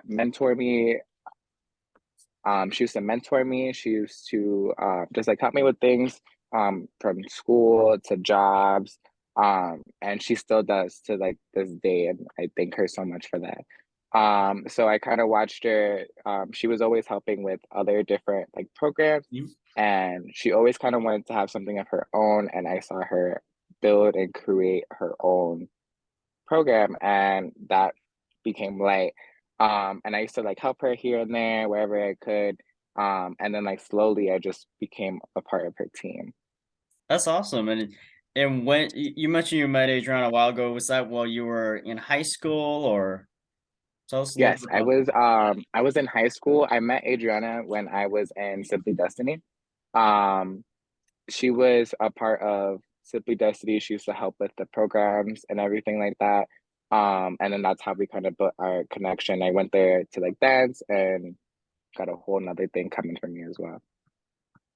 mentor me. She used to mentor me. She used to just like help me with things from school to jobs. And she still does to like this day, and I thank her so much for that. So I kind of watched her. She was always helping with other different like programs, and she always kind of wanted to have something of her own. And I saw her build and create her own program, and that became Light. And I used to like help her here and there wherever I could. And then like slowly I just became a part of her team. That's awesome. And when you mentioned you met Adriana a while ago, was that while you were in high school, or tell us a little Yes, bit about that? I was in high school. I met Adriana when I was in Simply Destiny. Um, she was a part of Simply Destiny. She used to help with the programs and everything like that. And then that's how we kind of built our connection. I went there to like dance and got a whole nother thing coming from me as well.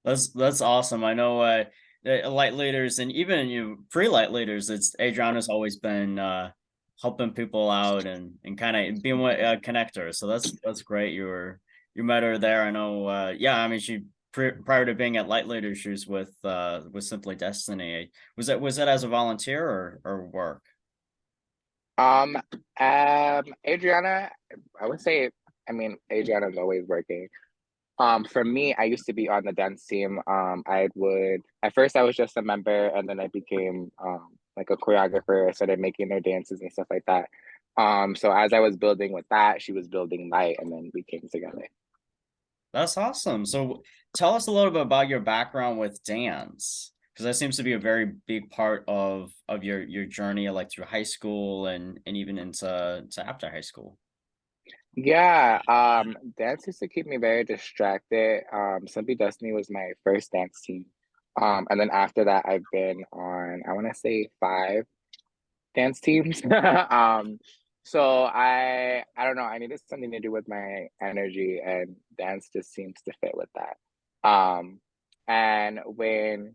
That's awesome. I know light leaders and even you free light leaders, it's Adriana's always been helping people out and kind of being a connector. So that's great. You met her there. I know yeah, I mean she prior to being at Light Leaders, she was with Simply Destiny. Was that as a volunteer or work? Um, Adriana, I would say, I mean, Adriana's always working. For me, I used to be on the dance team. At first I was just a member, and then I became like a choreographer. I started making their dances and stuff like that. So as I was building with that, she was building Light, and then we came together. That's awesome. So tell us a little bit about your background with dance, because that seems to be a very big part of your journey, like through high school and even into to after high school. Yeah, dance used to keep me very distracted. Simply Destiny was my first dance team. And then after that, I've been on, I want to say five dance teams. So I don't know, I needed something to do with my energy, and dance just seems to fit with that. And when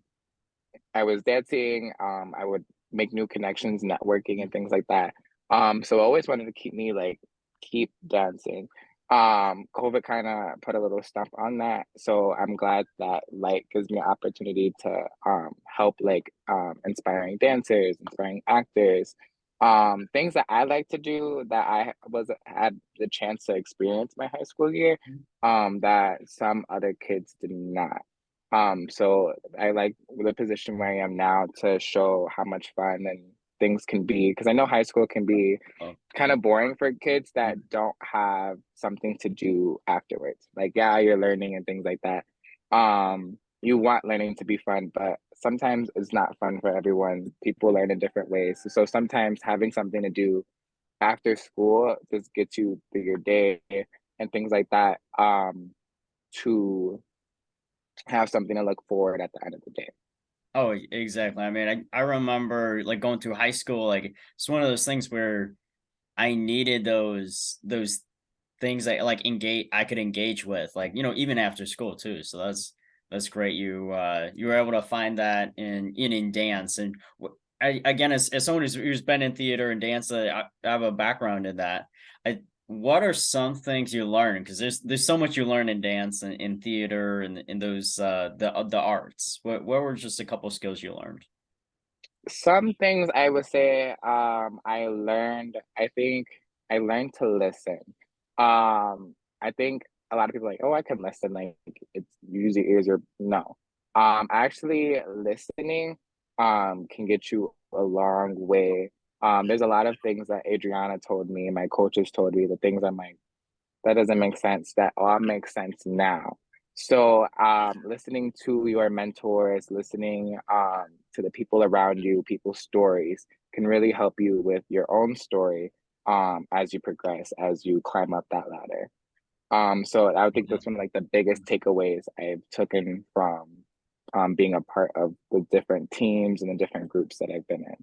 I was dancing, I would make new connections, networking and things like that. So I always wanted to keep me like keep dancing. COVID kind of put a little stump on that. So I'm glad that Light gives me an opportunity to help like inspiring dancers, inspiring actors, things that I like to do that I was had the chance to experience my high school year, that some other kids did not. So I like the position where I am now to show how much fun and things can be, because I know high school can be Oh, kind of boring for kids that don't have something to do afterwards. Like, yeah, you're learning and things like that. You want learning to be fun, but sometimes it's not fun for everyone. People learn in different ways. So sometimes having something to do after school just gets you through your day and things like that. To have something to look forward at the end of the day. oh, exactly. I mean, I remember like going through high school, like it's one of those things where I needed those things that like engage I could engage with, like, even after school too. So that's great. You were able to find that in dance. And again, as someone who's been in theater and dance, I have a background in that. What are some things you learn? Because there's so much you learn in dance and in theater and in those the arts. What were just a couple skills you learned? Some things I would say, I think I learned to listen. I think a lot of people are like, oh, I can listen, like it's use your ears or no. Actually listening can get you a long way. There's a lot of things that Adriana told me, my coaches told me, the things I'm like, that doesn't make sense. That all makes sense now. So, listening to your mentors, listening to the people around you, people's stories can really help you with your own story as you progress, as you climb up that ladder. So I would think Yeah. that's one of like the biggest takeaways I've taken from being a part of the different teams and the different groups that I've been in.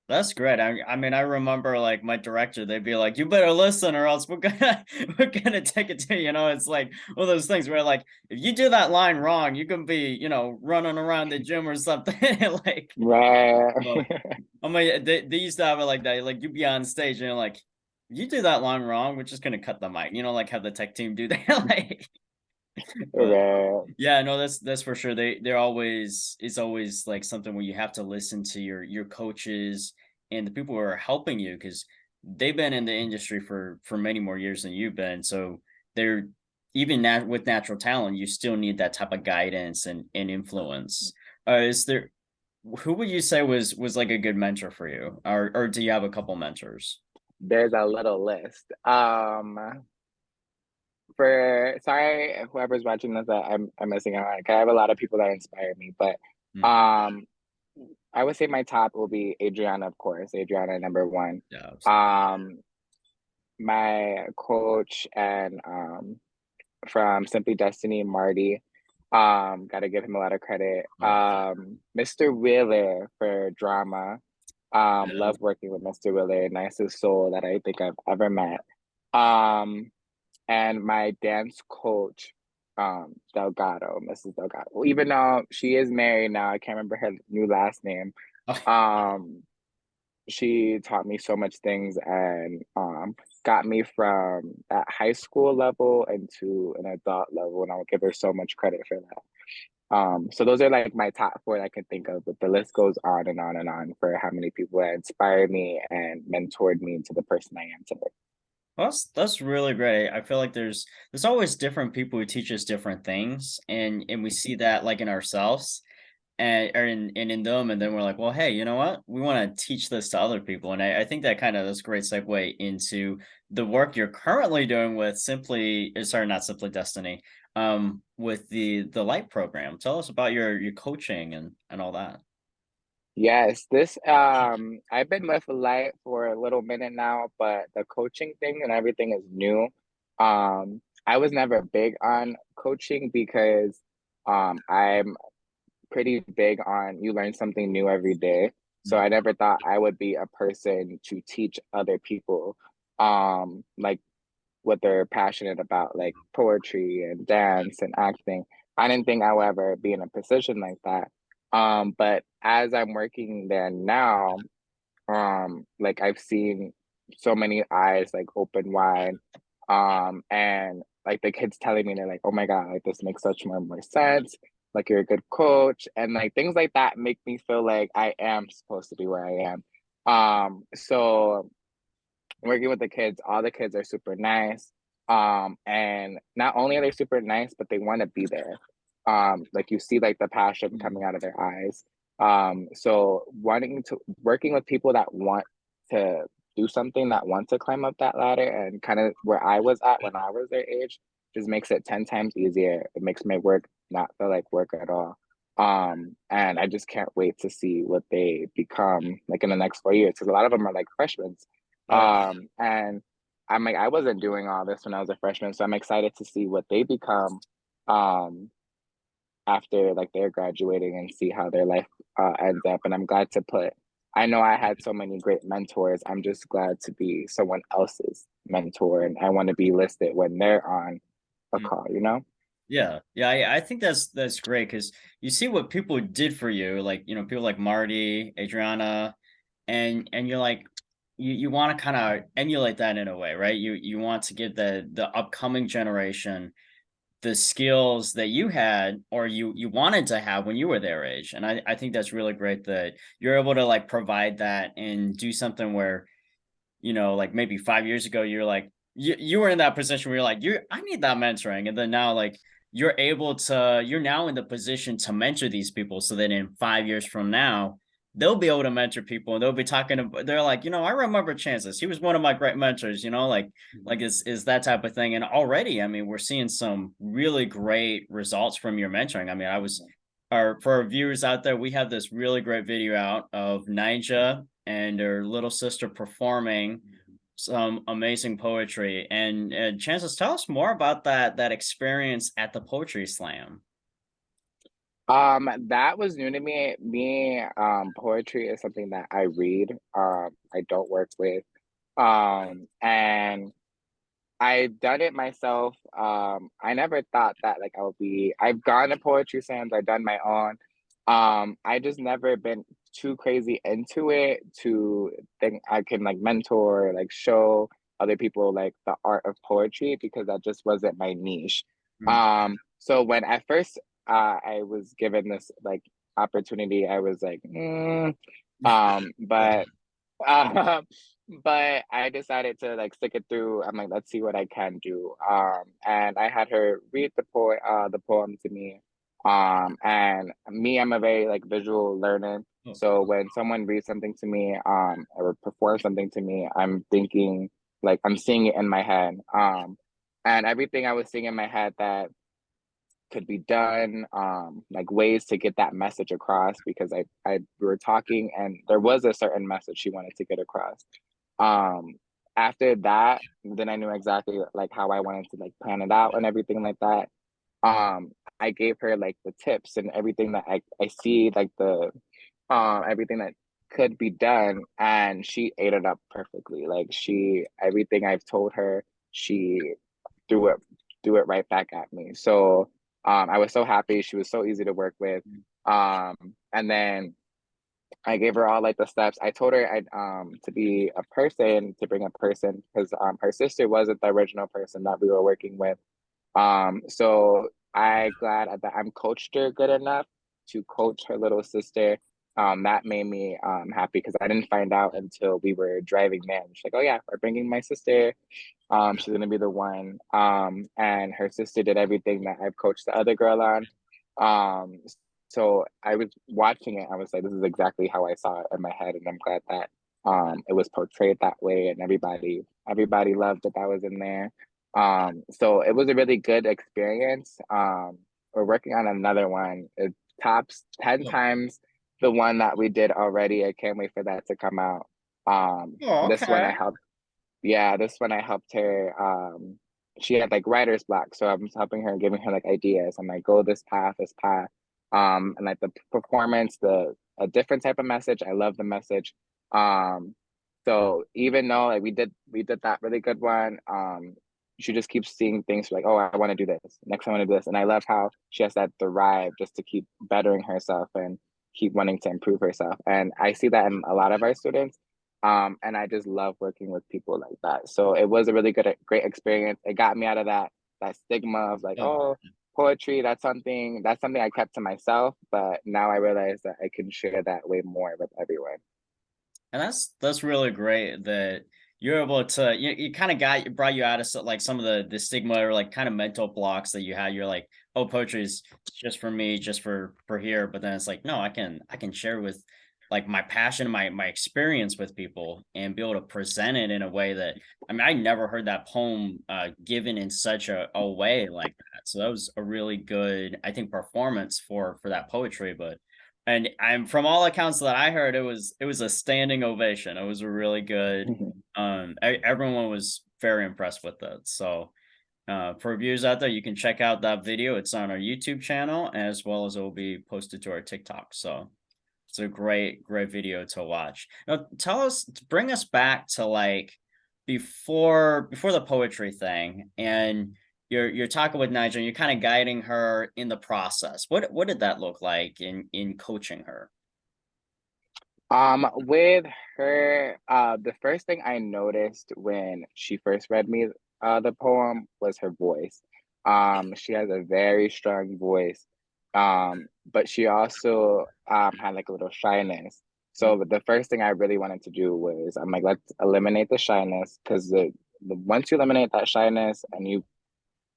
That's great. I mean, I remember like my director, they'd be like, "You better listen, or else we're gonna we're gonna take it to you." It's like one of those things where like if you do that line wrong, you can be running around the gym or something. Like, Right. well, I mean, they used to have it like that. Like you be on stage and you're like, you do that long wrong, we're just gonna cut the mic. You know, like have the tech team do that. Like, but Right. yeah, no, that's for sure. They're always it's always like something where you have to listen to your coaches and the people who are helping you because they've been in the industry for many more years than you've been. So they're even with natural talent, you still need that type of guidance and influence. Is there who would you say was like a good mentor for you, or do you have a couple mentors? There's a little list. For sorry, whoever's watching this, I'm missing out. I have a lot of people that inspire me, but Mm, um, I would say my top will be Adriana, of course. Adriana, number one. yeah, absolutely. Um, my coach and from Simply Destiny, Marty. Gotta give him a lot of credit. Oh, Mr. Wheeler for drama. yeah. Love working with Mr. Wheeler, nicest soul that I think I've ever met. Um, and my dance coach, Delgado, Mrs. Delgado. Well, even though she is married now, I can't remember her new last name. Oh, Um, she taught me so much things and got me from that high school level into an adult level, and I would give her so much credit for that. So those are like my top four that I can think of, but the list goes on and on and on for how many people that inspired me and mentored me into the person I am today. that's really great. I feel like there's always different people who teach us different things, and we see that like in ourselves and or in them, and then we're like, well, hey, you know what? We want to teach this to other people, and I think that kind of is a great segue into the work you're currently doing with sorry, not Simply Destiny, with the Light program. Tell us about your coaching and all that. Yes, this I've been with Light for a little minute now, but the coaching thing and everything is new. I was never big on coaching because I'm pretty big on you learn something new every day. So Mm, I never thought I would be a person to teach other people like what they're passionate about, like poetry and dance and acting. I didn't think I would ever be in a position like that. But as I'm working there now, like I've seen so many eyes like open wide. And like the kids telling me they're like, oh my God, like this makes such more sense. Like you're a good coach. And like things like that make me feel like I am supposed to be where I am. So working with the kids, all the kids are super nice. And not only are they super nice, but they want to be there. Like you see like the passion mm, coming out of their eyes. So wanting to working with people that want to do something, that want to climb up that ladder and kind of where I was at when I was their age just makes it 10 times easier. It makes my work not feel like work at all. And I just can't wait to see what they become like in the next 4 years because a lot of them are like freshmen. oh yeah. And I'm like, I wasn't doing all this when I was a freshman, so I'm excited to see what they become um after like they're graduating and see how their life ends up. And I'm glad to put I know I had so many great mentors. I'm just glad to be someone else's mentor and I want to be listed when they're on a Mm. call, you know? Yeah, yeah, I think that's great because you see what people did for you, like people like Marty, Adriana, and you're like, you want to kind of emulate that in a way, right? You want to give the upcoming generation the skills that you had or you wanted to have when you were their age, and I think that's really great that you're able to like provide that and do something where like maybe 5 years ago, you're like, you were in that position where you're like, I need that mentoring. And then now, like, you're now in the position to mentor these people so that in 5 years from now, they'll be able to mentor people and they'll be talking about, they're like, I remember Chances. He was one of my great mentors, like is that type of thing. And already, I mean, we're seeing some really great results from your mentoring. I mean, for our viewers out there, we have this really great video out of Nija and her little sister performing some amazing poetry. And Chances, tell us more about that experience at the poetry slam. That was new to me. Poetry is something that I read. I don't work with. And I've done it myself. I never thought that like I would be. I've gone to poetry slams. I've done my own. I just never been too crazy into it to think I can like mentor, like show other people like the art of poetry because that just wasn't my niche. Mm. So when at first I was given this like opportunity, I was like, Yeah. but um, but I decided to like stick it through. I'm like, let's see what I can do. And I had her read the poem to me. And me, I'm a very like visual learner. Okay. So when someone reads something to me, or performs something to me, I'm thinking like I'm seeing it in my head. And everything I was seeing in my head that could be done, like ways to get that message across because we were talking and there was a certain message she wanted to get across. Um, After that, then I knew exactly like how I wanted to like plan it out and everything like that. Um, I gave her like the tips and everything that I see like the everything that could be done and she ate it up perfectly. Like she everything I've told her, she threw it threw it right back at me. So I was so happy. She was so easy to work with. And then I gave her all like the steps. I told her I'd to be a person, to bring a person, because her sister wasn't the original person that we were working with. So I glad that I'm coached her good enough to coach her little sister. That made me happy because I didn't find out until we were driving there. She's like, "Oh yeah, we're bringing my sister. She's gonna be the one." And her sister did everything that I've coached the other girl on. Um, so I was watching it. I was like, "This is exactly how I saw it in my head," and I'm glad that it was portrayed that way, and everybody loved that was in there. So it was a really good experience. We're working on another one. It tops 10 Oh, times the one that we did already. I can't wait for that to come out. oh, This one I okay. helped yeah, this one I helped her. She had like writer's block, so I was helping her, giving her like ideas. I'm like, go this path, this path. And like the performance, the a different type of message. I love the message. Um, so even though like we did that really good one, she just keeps seeing things like, oh, I want to do this. Next, I want to do this, and I love how she has that drive just to keep bettering herself and keep wanting to improve herself. And I see that in a lot of our students. And I just love working with people like that. So it was a really great experience. It got me out of that stigma of like, Oh, oh, poetry, that's something I kept to myself. But now I realize that I can share that way more with everyone. and that's really great that you're able to you kind of brought you out of like some of the stigma or like kind of mental blocks that you had. You're like, oh, poetry is just for me, just for here. But then it's like, no, I can share with like my passion, my experience with people, and be able to present it in a way that I mean, I never heard that poem given in such a way like that. So that was a really good, I think, performance for that poetry. But and I'm from all accounts that I heard, it was a standing ovation. It was a really good. Everyone was very impressed with it. So for viewers out there, you can check out that video. It's on our YouTube channel as well as it will be posted to our TikTok. So it's a great video to watch. Now, bring us back to like before the poetry thing, and you're talking with Nigel. And you're kind of guiding her in the process. What did that look like in coaching her? With her, the first thing I noticed when she first read me the poem was her voice. She has a very strong voice, but she also had like a little shyness. Mm. So the first thing I really wanted to do was I'm like, let's eliminate the shyness because the once you eliminate that shyness and you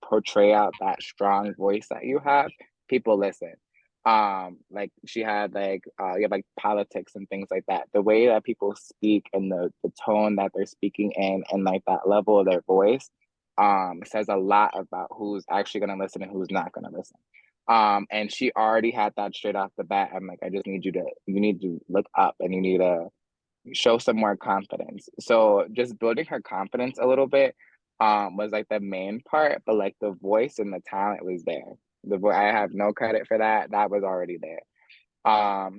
portray out that strong voice that you have, people listen. Like she had like you have like politics and things like that. The way that people speak and the tone that they're speaking in and like that level of their voice says a lot about who's actually gonna listen and who's not gonna listen. And she already had that straight off the bat. I'm like, I just need you need to look up and you need to show some more confidence. So just building her confidence a little bit was like the main part, but like the voice and the talent was there. I have no credit for that. That was already there.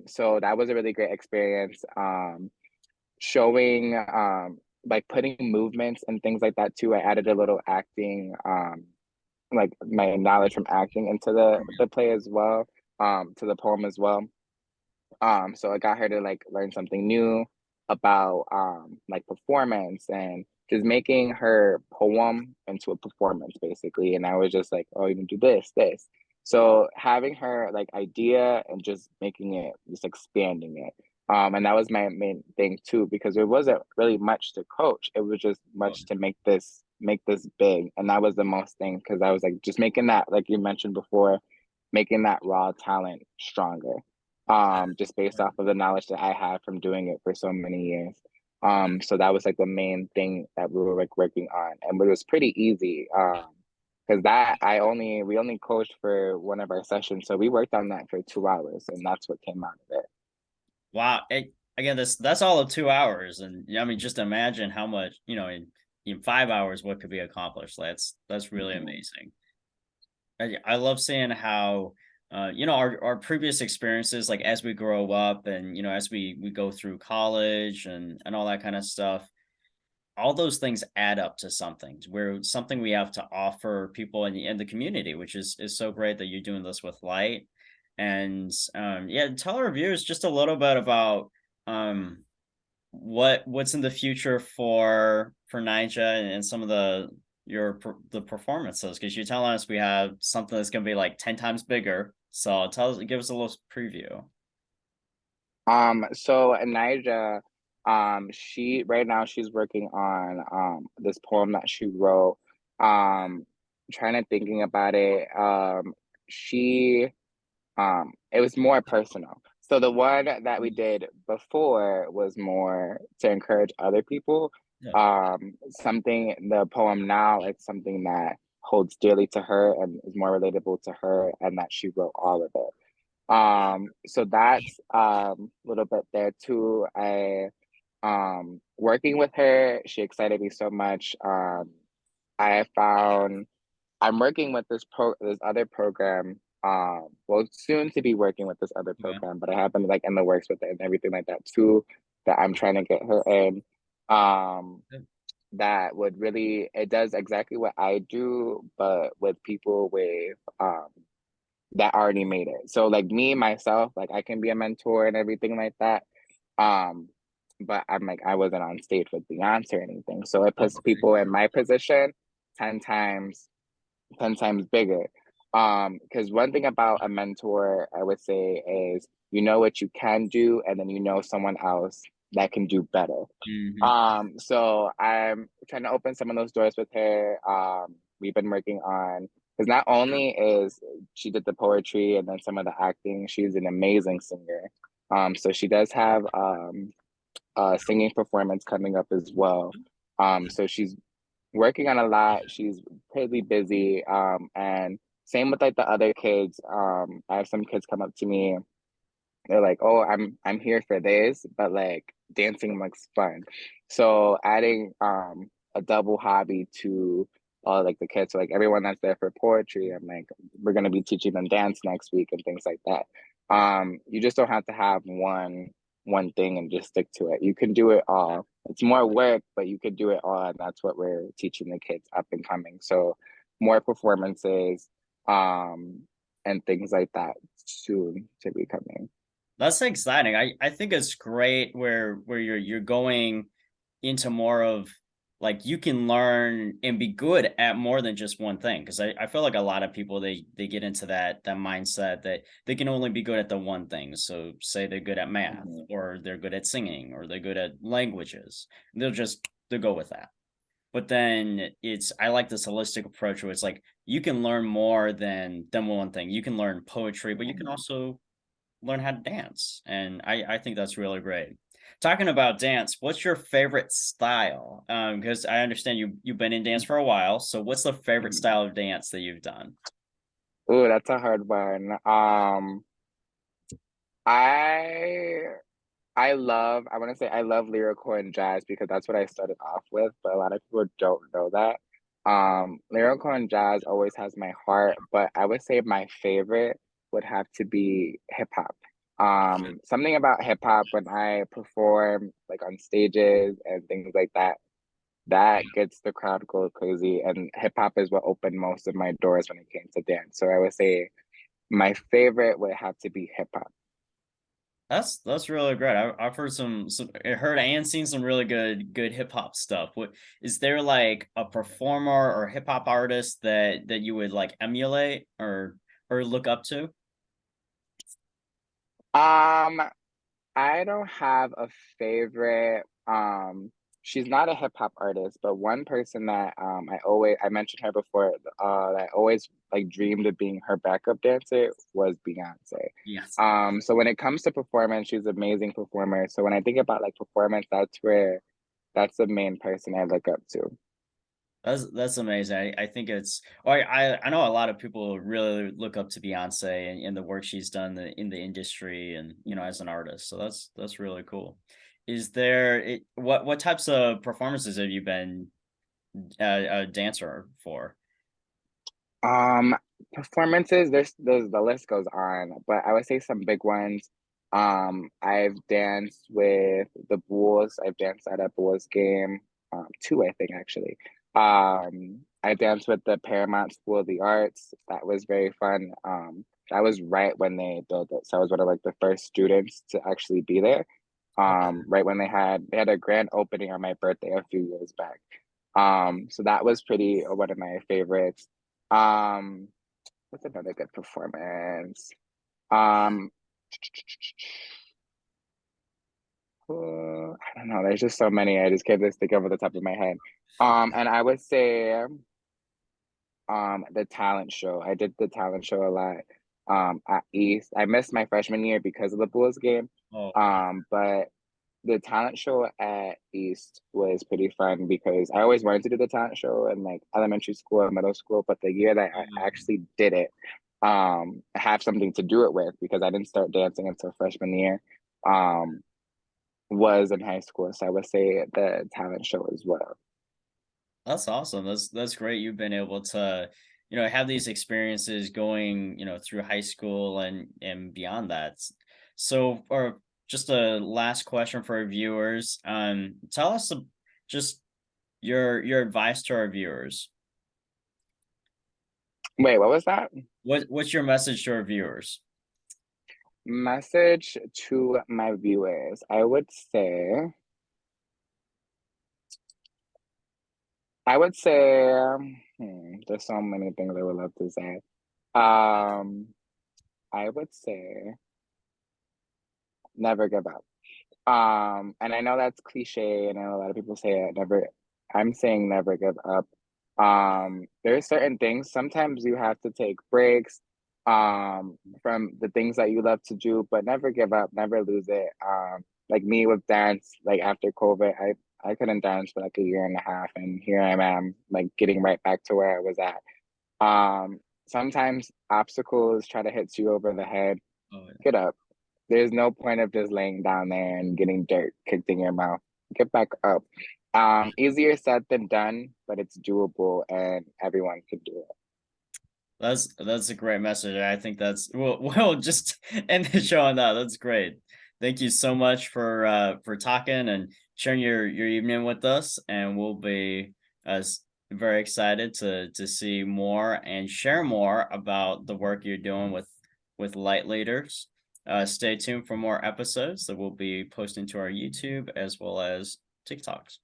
So that was a really great experience. Showing like putting movements and things like that too. I added a little acting, like my knowledge from acting into the play as well, to the poem as well. So I got her to like learn something new about like performance and just making her poem into a performance basically. And I was just like, oh, you can do this. So having her like idea and just making it, just expanding it. And that was my main thing too, because there wasn't really much to coach. It was just Oh, much to make this big. And that was the most thing because I was like just making that, like you mentioned before, making that raw talent stronger. Just based off of the knowledge that I had from doing it for so many years. So that was like the main thing that we were like working on, and it was pretty easy. Because that we only coached for one of our sessions, so we worked on that for 2 hours, and that's what came out of it. wow. Again, that's all of 2 hours. And I mean, just imagine how much, in 5 hours, what could be accomplished. That's really Mhm. amazing. I love seeing how, our previous experiences, like as we grow up and, as we go through college and all that kind of stuff, all those things add up to something where something we have to offer people in the community, which is so great that you're doing this with Light. And yeah, tell our viewers just a little bit about um what's in the future for Nija and some of the performances, because you're telling us we have something that's going to be like 10 times bigger. So give us a little preview. So Nija, she right now she's working on this poem that she wrote. Trying to thinking about it. She it was more personal. So the one that we did before was more to encourage other people. Yeah. Something the poem now, it's something that holds dearly to her and is more relatable to her, and that she wrote all of it. So that's a little bit there too. I working with her, she excited me so much. I found I'm working with this other program. Well, soon to be working with this other Okay. program, but I have been like in the works with it and everything like that too. That I'm trying to get her in. Um, that would really it does exactly what I do, but with people with that already made it. So like me myself, like I can be a mentor and everything like that. Um, but I'm like I wasn't on stage with Beyonce or anything. So it Oh, puts people in my position 10 times 10 times bigger. Because one thing about a mentor, I would say, is you know what you can do, and then you know someone else that can do better. hmm So I'm trying to open some of those doors with her. We've been working on because not only is she did the poetry and then some of the acting, she's an amazing singer. So she does have a singing performance coming up as well. So she's working on a lot. She's pretty busy. And same with like the other kids. I have some kids come up to me. They're like, "Oh, I'm here for this, but like dancing looks fun." So adding a double hobby to all like the kids, so like everyone that's there for poetry, I'm like, we're gonna be teaching them dance next week and things like that. You just don't have to have one thing and just stick to it. You can do it all. It's more work, but you could do it all, and that's what we're teaching the kids up and coming. So more performances, and things like that soon to be coming. That's exciting. I think it's great where you're going into more of, like, you can learn and be good at more than just one thing. Because I feel like a lot of people, they get into that mindset that they can only be good at the one thing. So say they're good at math, Mhm. or they're good at singing, or they're good at languages. They'll go with that. But then I like this holistic approach where it's like you can learn more than one thing. You can learn poetry, but you can Mhm. also learn how to dance. And I think that's really great. Talking about dance, what's your favorite style? Because I understand you've been in dance for a while. So what's the favorite Mhm. style of dance that you've done? Ooh, that's a hard one. I I want to say I love lyrical and jazz because that's what I started off with, but a lot of people don't know that. Lyrical and jazz always has my heart, but I would say my favorite would have to be hip hop. Something about hip hop when I perform like on stages and things like that, that gets the crowd go crazy. And hip hop is what opened most of my doors when it came to dance. So I would say my favorite would have to be hip hop. That's really great. I've heard some heard and seen some really good hip hop stuff. What is there like a performer or hip hop artist that you would like emulate or look up to? Um, I don't have a favorite. She's not a hip hop artist, but one person that I mentioned her before, that I always like dreamed of being her backup dancer was Beyonce. Yes. So when it comes to performance, she's an amazing performer. So when I think about like performance, that's the main person I look up to. That's amazing. I think it's or I know a lot of people really look up to Beyonce and the work she's done in the industry and as an artist. So that's really cool. Is there what types of performances have you been a dancer for? Um, Performances, there's the list goes on, but I would say some big ones. I've danced with the Bulls. I've danced at a Bulls game, two, I think actually. I danced with the Paramount School of the Arts. That was very fun. That was right when they built it, so I was one of like the first students to actually be there. Okay. Right when they had a grand opening on my birthday a few years back. So that was pretty one of my favorites. Um, what's another good performance? Um, I don't know. There's just so many. I just can't just think over the top of my head. And I would say the talent show. I did the talent show a lot at East. I missed my freshman year because of the Bulls game. Oh, But the talent show at East was pretty fun because I always wanted to do the talent show in like elementary school and middle school, but the year that I um, actually did it, I have something to do it with because I didn't start dancing until freshman year, um, was in high school. So I would say the talent show as well. that's awesome. That's great. You've been able to, have these experiences going, through high school and beyond that. So, or just a last question for our viewers. Tell us just your advice to our viewers. Wait, what was that? What's your message to our viewers? Message to my viewers. I would say, there's so many things I would love to say. Um, I would say never give up. And I know that's cliche, and I know a lot of people say it, never, I'm saying never give up. There are certain things, sometimes you have to take breaks, from the things that you love to do, but never give up, never lose it. Like me with dance, like after COVID, I couldn't dance for like a year and a half, and here I am, like getting right back to where I was at. Sometimes obstacles try to hit you over the head. Oh, Get up. There's no point of just laying down there and getting dirt kicked in your mouth. Get back up. Easier said than done, but it's doable and everyone can do it. that's a great message. I think that's we'll just end the show on that. That's great. Thank you so much for talking and sharing your evening with us. And we'll be very excited to see more and share more about the work you're doing with Light Leaders. Stay tuned for more episodes that we'll be posting to our YouTube as well as TikToks.